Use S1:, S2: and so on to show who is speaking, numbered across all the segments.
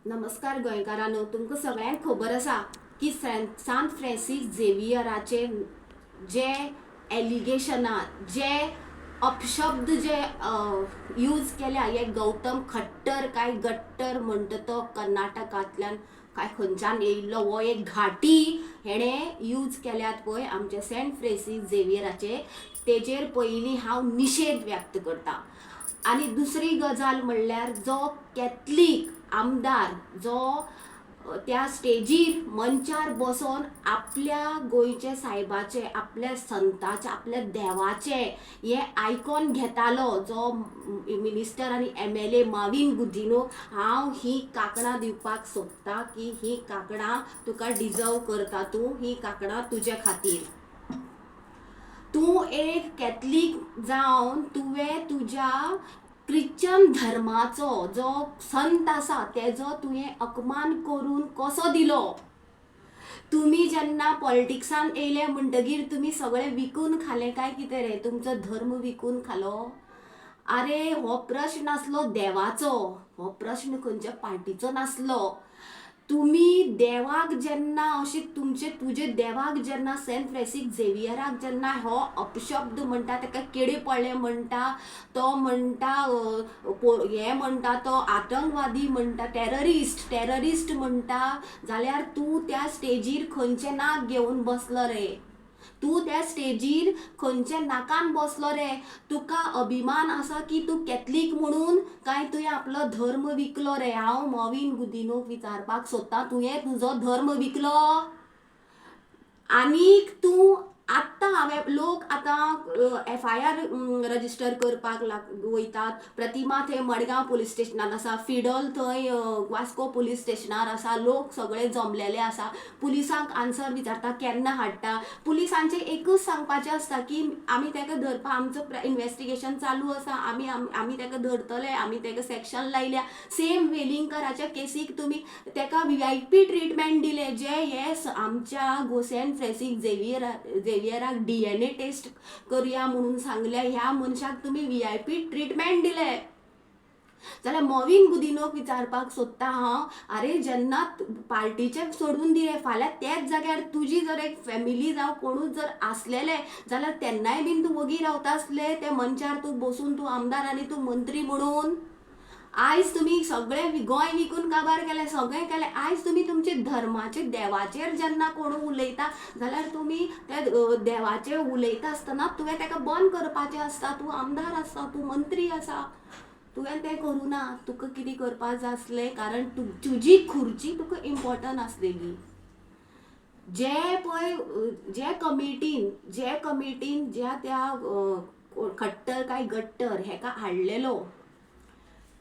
S1: नमस्कार गोंयकारांनो, तुमकां सगळ्यांक खबर आसा की सांत फ्रांसीस झेवियराचे जे एलिगेशनां जे अपशब्द जे यूज केल्या, हे गौतम खट्टर काय गट्टर म्हणटा तो कर्नाटकांतल्यान काय खंयच्यान येयल्लो हो एक घाटी हेणे यूज केल्यात पळय आमचे सेंट फ्रांसीस झेवियराचे, तेजेर पयलीं हांव निशेध व्यक्त करता. आणि दुसरी गजाल म्हणल्यार जो कॅथलीक आमदार जो त्या स्टेजीर मंचार बसून आपल्या गोंयचे सायबाचे, आपल्या संताचे, आपल्या देवाचे हे आयकॉन घेतालो, जो मिनिस्टर आनी MLA माविन गुदिनो, हांव ही काकणां दिवपाक सोदता की ही काकणां तुका डिजर्व करता, तूं ही काकणां तुजे खातीर. तूं एक कॅथलीक जावन तुवें तुज्या क्रिश्चन धर्माचो जो संत आसा तेजो तुवें अपमान करून कसो दिलो. तुम्ही जेन्ना पॉलिटिक्सान येयले म्हणटगीर तुम्ही सगळे विकून खाले काय कितें रे, तुमचो धर्म विकून खालो. अरे हो प्रश्न नासलो देवाचो, हो प्रश्न खंयच्या पार्टीचो नासलो. तुम्ही देवाक जेन्ना अशें तुजे देवाक जेन्ना सेंट फ्रांसीस झेवियराक जेन्ना हो अपशब्द म्हणटा, ताका किडे पडले म्हणटा, तो म्हणटा हे म्हणटा, तो आतंकवादी म्हणटा, टेररिस्ट म्हणटा, जाल्यार तूं त्या स्टेजीर खंयचें नाक घेवन बसलो रे. तूं त्या स्टेजीर खंयच्या नाकान बसलो रे. तुका अभिमान आसा की तूं कॅथलीक म्हणून, काय तुवें आपलो धर्म विकलो रे. हांव मॉविन गुदिनोक विचारपाक सोदतां, तुवें तुजो धर्म विकलो. आनीक तूं आत्तां लोक आतां FIR रजिस्टर करपाक वयतात. प्रतिमा थंय मडगांव पुलीस स्टेशनार आसा, फिडल थंय वास्को पुलीस स्टेशनार आसा. लोक सगळे जमलेले आसा. पुलिसांक आन्सर विचारता केन्ना हाडटा. पुलिसांचें एकूच सांगपाचें आसता की आमी ताका धरपा, आमचो इन्वेस्टिगेशन चालू आसा, आमी ताका धरतले, आमी ताका सेक्शन लायल्या. सेम वेलिंगकराच्या केसीक तुमी ताका VIP ट्रिटमेंट दिले. जे हे आमच्या सेंट फ्रांसीस झेवियराक DNA टेस्ट करूया म्हणून सांगले, ह्या मनशाक तुम्ही VIP ट्रिटमेंट दिले. जाल्यार मॉविन गुदिनोक विचारपाक सोदता हांव, अरे जेन्ना पार्टीचे सोडून दिले, फाल्यां त्याच जाग्यार तुजी जर एक फॅमिली जावं कोणूच जर आसलेले जाल्यार तेन्नाय बीन तूं वगी रावता आसले त्या मंचार तूं बसून, तूं आमदार आनी तूं मंत्री म्हणून. आयज तुम्ही सगळे गोंय विकून काबार केले, सगळें केलें. आयज तुम्ही तुमचे धर्माचे देवाचेर जेन्ना कोण उलयता जाल्यार तुम्ही त्या देवाचेर उलयता आसतना तुवें ताका बंद करपाचें आसता. तूं आमदार आसा, तूं मंत्री आसा, तुवें तें करूं ना. तुका कितें करपाक जाय आसलें, कारण तुजी खुर्ची तुका इम्पॉर्टंट आसलेली. जे कमिटीन ज्या त्या खट्टर काय गट्टर हेका हाडलेलो,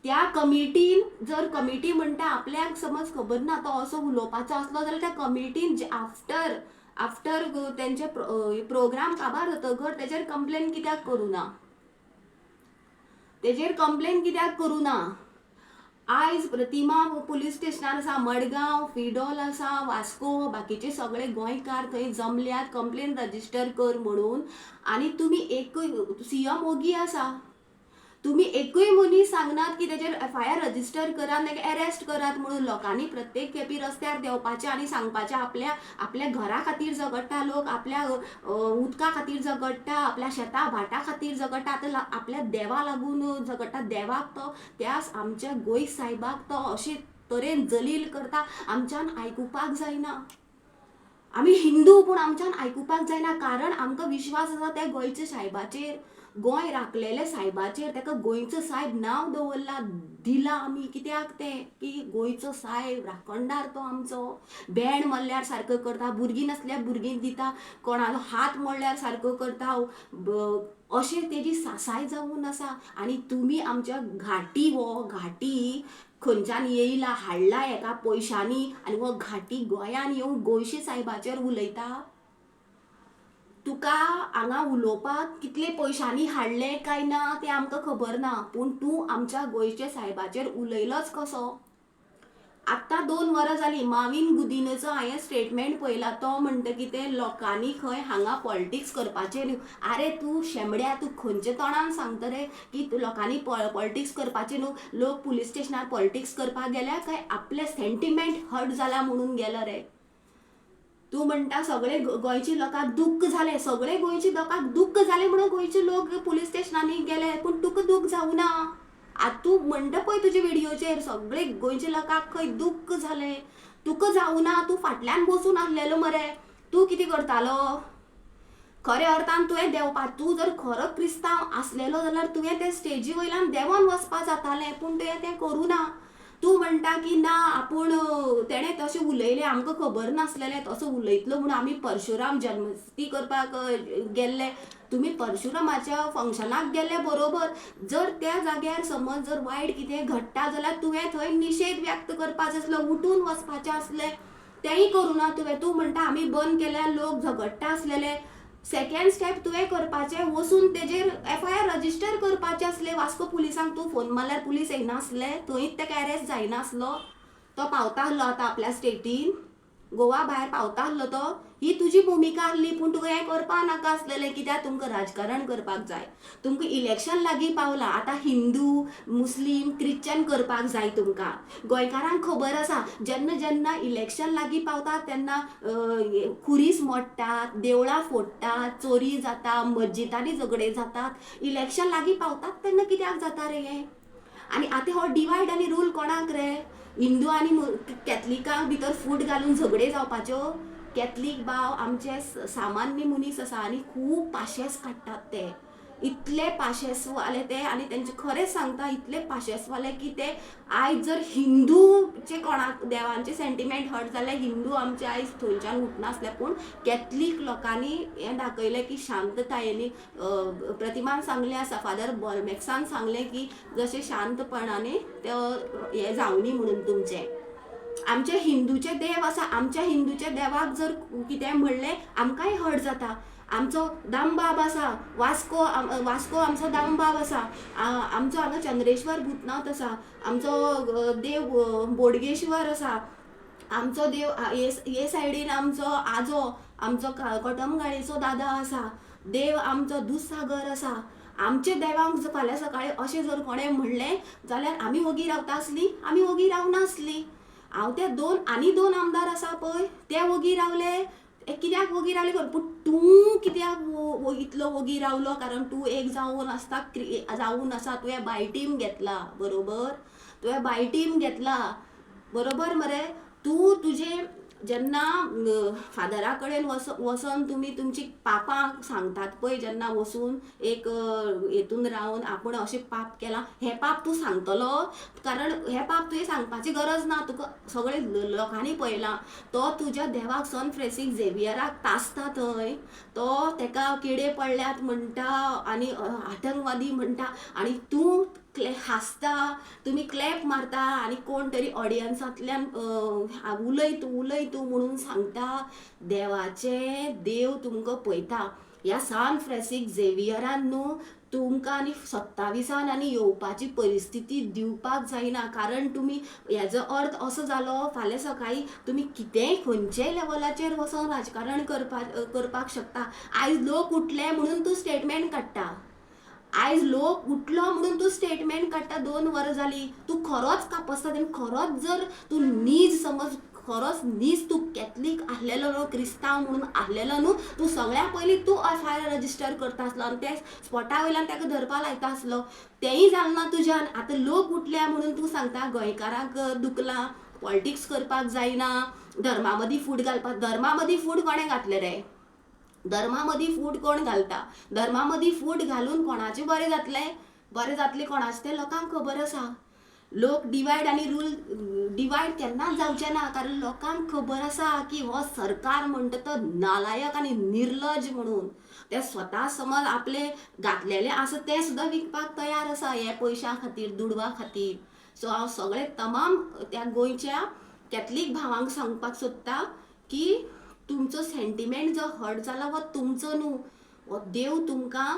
S1: त्या कमिटीन जर कमिटी म्हणटा आपल्याक समज खबर ना तो असो उलोवपाचो आसलो जाल्यार त्या कमिटीन आफ्टर तेंचे प्रोग्राम काबार जातकर तेजेर कंप्लेन कित्याक करूं ना. आयज प्रतिमा पुलीस स्टेशनार आसा, मडगांव, फिडोल आसा, वास्को, बाकीचे सगळे गोंयकार थंय जमल्यात कंप्लेन रजिस्टर कर म्हणून. आनी तुमी एकूय CM ओगी आसा, तुम्ही एकूय मनीस सांगनात की तेजेर FIR रजिस्टर करात, ताका अरेस्ट करात म्हणून. लोकांनी प्रत्येक खेपी रस्त्यार देंवपाचें आनी सांगपाचें आपल्या घरा खातीर झगडटा लोक, आपल्या उदका खातीर झगडटा, आपल्या शेता भाटा खातीर झगडटा, आतां आपल्या देवा लागून झगडटा. देवाक तो त्या आमच्या गोंय सायबाक तो अशे तरेन जलील करता, आमच्यान आयकुपाक जायना. आमी हिंदू पूण आमच्यान आयकुपाक जायना, कारण आमकां विश्वास आसा त्या गोंयच्या सायबाचेर, गोंय राखलेले सायबाचेर. ताका गोंयचो सायब नांव दवरला, दिला आमी कित्याक तें की गोंयचो सायब राखणदार तो आमचो. बँड मारल्यार सारको करता, भुरगीं नासल्यार भुरगीं दिता, कोणालो हात मोडल्यार सारको करता, अशें तेजी सासाय जावन आसा. आनी तुमी आमच्या घाटी खंयच्यान येयला, हाडला एका पयशांनी, आनी हो घाटी गोंयान येवन गोंयशे सायबाचेर उलयता. तुका हांगा उलोवपाक कितले पयशांनी हाडले काय ना तें आमकां खबर ना, पूण तूं आमच्या गोंयच्या सायबाचेर उलयलोच कसो. आतां 2 वरां जालीं माविन गुदिनोचो हांवें स्टेटमेंट पळयला. तो म्हणटा की ते लोकांनी खंय हांगा पॉलिटिक्स करपाचें न्हू. आरे तूं शेंबड्या, तूं खंयच्या तोंडान सांगता रे की लोकांनी पॉलिटिक्स करपाचें न्हू. लोक पुलीस स्टेशनार पॉलिटिक्स करपाक गेल्या काय आपले सेंटिमेंट हर्ट जाला म्हणून गेलो रे. तूं म्हणटा सगळे गोंयच्या लोकांक दूख जालें, सगळे गोंयच्या लोकांक दूख जालें म्हणून गोंयचे लोक पुलीस स्टेशनांनी गेले, पूण तुका दूख जावं ना. आतां तूं म्हणटा पळय तुजे व्हिडिओचेर सगळे गोंयच्या लोकांक खंय दूख जालें, तुका जावं ना. तूं फाटल्यान बसून आसलेलो मरे, तूं कितें करतालो. खऱ्या अर्थान तुवें देंवपा, तूं जर खरो क्रिस्तांव आसलेलो जाल्यार तुवें ते स्टेजी वयल्यान देंवोन वचपा जातालें, पूण तुवें तें करूं ना. तूं म्हणटा की ना आपूण तेणें तशें उलयलें, आमकां खबर नासलेलें तसो उलयतलो म्हणून आमी परशुराम जन्मस्थी करपाक गेल्ले. तुमी परशुरामाच्या फंक्शनाक गेल्ले बरोबर, जर त्या जाग्यार समज जर वायट कितें घडटा जाल्यार तुवें थंय निशेध व्यक्त करपाचो आसलो, उठून वचपाचें आसलें. तेंय करूं ना तुवें. तूं म्हणटा आमी बंद केल्यार लोक झगडटा आसलेले. सेकेंड स्टेप तुवें करपाचें, वचून तेजेर FIR रजिस्टर करपाचें आसलें. वास्को पुलिसांक तूं फोन मारल्यार पुलीस येयनासले, थंयच तेका अरेस्ट जायनासलो. तो पावता आसलो आतां आपल्या स्टेटीन, गोवा भायर पावता आसलो तो. ही तुजी भुमिका आसली, पूण तुका हें करपा नाका आसलेलें. कित्याक तुमकां राजकारण करपाक जाय. तुमकां इलेक्शन लागीं पावलां, आतां हिंदू मुस्लीम क्रिश्चन करपाक जाय तुमकां. गोंयकारांक खबर आसा जेन्ना जेन्ना इलेक्शन लागीं पावता तेन्ना खुरीस मोडटात, देवळां फोडटात, चोरी जाता, मस्जिदांनी झगडे जातात. इलेक्शन लागीं पावतात तेन्ना कित्याक जाता रे हें. आनी आतां हो डिवायड आनी रूल कोणाक रे. हिंदू आनी कॅथलिकांक भितर फूट घालून झगडे जावपाच्यो. कॅथलीक भाव आमचे सामान्य मनीस आसा आनी खूब पाशेस काडटात ते. इतले पाशेसवाले ते, आनी तेंचे खरेंच सांगता इतले पाशेसवाले की ते आयज जर हिंदूचे कोणाक देवांचे सेंटिमेंट हर्ट जाले, हिंदू आमचे आयज थंयच्यान उठनासले. पूण कॅथलीक लोकांनी हें दाखयलें की शांततायेनी, प्रतिमान सांगलें आसा, फादर बॉलमॅक्सान सांगलें की जशें शांतपणाने हें जावनी म्हणून तुमचें. आमचे हिंदूचे देव आसा, आमच्या हिंदूच्या देवाक जर कितें म्हणलें आमकांय हर्ट जाता. आमचो दामबाब आसा, वास्को आमचो दामबाब आसा. आमचो हांगा चंद्रेश्वर भूतनाथ आसा. आमचो देव बोडगेश्वर आसा. आमचो देव हे सायडीन आमचो आजो, आमचो कटमगाळीचो दादा आसा. देव आमचो दूधसागर आसा. आमचे देवांक फाल्यां सकाळीं अशें जर कोणें म्हणलें जाल्यार आमी वोगी रावता आसलीं, आमी वोगी रावनासलीं. हांव ते आनी दोन आमदार आसा पळय ते वोगी रावले. कित्याक वोगी रावले खबर, पूण तूं कित्याक इतलो वोगी रावलो. कारण तूं एक जावन आसा, तुवें बाय टीम घेतला बरोबर. तुवें बाय टीम घेतला बरोबर मरे. तूं तुजें जेन्ना फादरा कडेन वचोन तुमी तुमची पापां सांगतात पळय, जेन्ना वचून एक हेतून रावन आपूण अशें पाप केलां, हें पाप तूं सांगतलो. कारण हें पाप तुवें सांगपाची गरज ना, तुका सगळे लोकांनी पळयलां. तो तुज्या देवाक सन फ्रांसीस झेवियराक तासता थंय. तो तेका किडे पडल्यात म्हणटा आनी आतंकवादी म्हणटा, आनी तूं हांसता, तुमी क्लॅप मारता आनी कोण तरी ऑडियन्सांतल्यान उलय तूं म्हणून सांगता. देव तुमकां पळयता. ह्या सान फ्रांसीस झेवियरान न्हू तुमकां आनी 27 आनी येवपाची परिस्थिती दिवपाक जायना. कारण तुमी हेजो अर्थ असो जालो, फाल्यां सकाळीं तुमी कितेंय खंयचेय लेवलाचेर वचोन राजकारण करपाक शकता. आयज लोक उठले म्हणून तूं स्टेटमेंट काडटा. आयज लोक उठलो म्हणून तूं स्टेटमेंट काडटा. 2 वरां जालीं. तूं खरोच कापस्ता आनी खरोच जर तूं नीज समज खरोच नीज तूं कॅथलीक आसलेलो न्हू, क्रिस्तांव म्हणून आसलेलो न्हू, तूं सगळ्या पयलीं तूं FIR रजिस्टर करता आसलो आनी ते स्पॉटा वयल्यान ताका धरपा लायता आसलो. तेंय जालें ना तुज्यान. आतां लोक उठल्या म्हणून तूं सांगता गोंयकारांक दुखलां, पॉलिटिक्स करपाक जायना, धर्मा मदीं फूट घालपाक. धर्मा मदीं फूट कोणें घातलें रे. धर्मा मदीं फूट कोण घालता. धर्मा मदीं फूट घालून कोणाचें बरें जातलें. बरें जातलें कोणाचें तें लोकांक खबर आसा. लोक डिवायड आनी रूल डिवायड केन्नाच जावचें ना. कारण लोकांक खबर आसा की हो सरकार म्हणटा तो नालायक आनी निर्लज म्हणून. ते स्वता समज आपले घातलेले आसा ते सुद्दां विकपाक तयार आसा हे पयशां खातीर, दुडवा खातीर. सो हांव सगळे तमाम त्या गोंयच्या कॅथलीक भावांक सांगपाक सोदता की तुमचो सेंटिमेंट जो हर्ट जाला हो तुमचो न्हू. हो देव तुमकां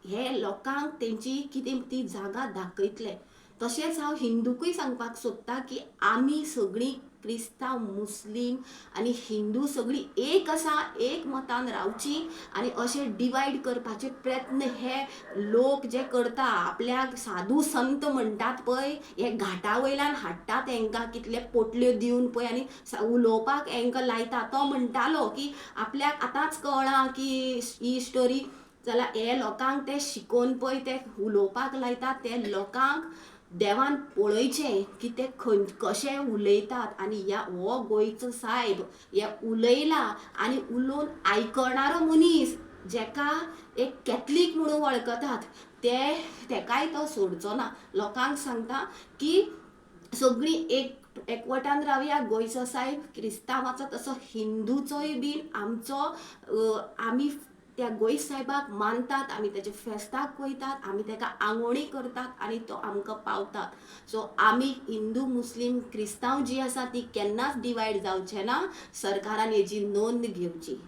S1: हे लोकांक तेंची कितें ती जागा दाखयतले. तशेंच हांव हिंदूकूय सांगपाक सोदतां की आमी सगळीं क्रिस्तांव मुस्लीम आनी हिंदू सगळीं एक आसा, एक मतान रावची आनी अशें डिवायड करपाचे प्रयत्न हे लोक जे करता, आपल्याक साधू संत म्हणटात पळय, हे घाटा वयल्यान हाडटात हांकां कितले पोटल्यो दिवन पळय आनी उलोवपाक हांकां लायता. तो म्हणटालो की आपल्याक आतांच कळ्ळां की ही स्टोरी, जाल्यार हे लोकांक ते शिकोवन पळय ते उलोवपाक लायतात, ते लोकांक देवान पळयचें की ते कशे उलयतात आनी हो गोंयचो साहेब हे उलयला आनी उलोवन आयकणारो मनीस जेका एक कॅथलीक म्हणून वळखतात तेकाय तो सोडचो ना. लोकांक सांगता की सगळीं एकवटान रावया. गोंयचो साहेब क्रिस्तांवाचो तसो हिंदूचोय बीन आमचो आमी त्या गोंय साहेबाक मानतात, आमी तेच्या फेस्ताक वयतात, आमी तेका आंगवणी करतात आनी तो आमकां पावतात. सो आमी हिंदू मुस्लीम क्रिस्तांव जी आसा ती केन्नाच डिवायड जावचे ना. सरकारान हेजी नोंद घेवची.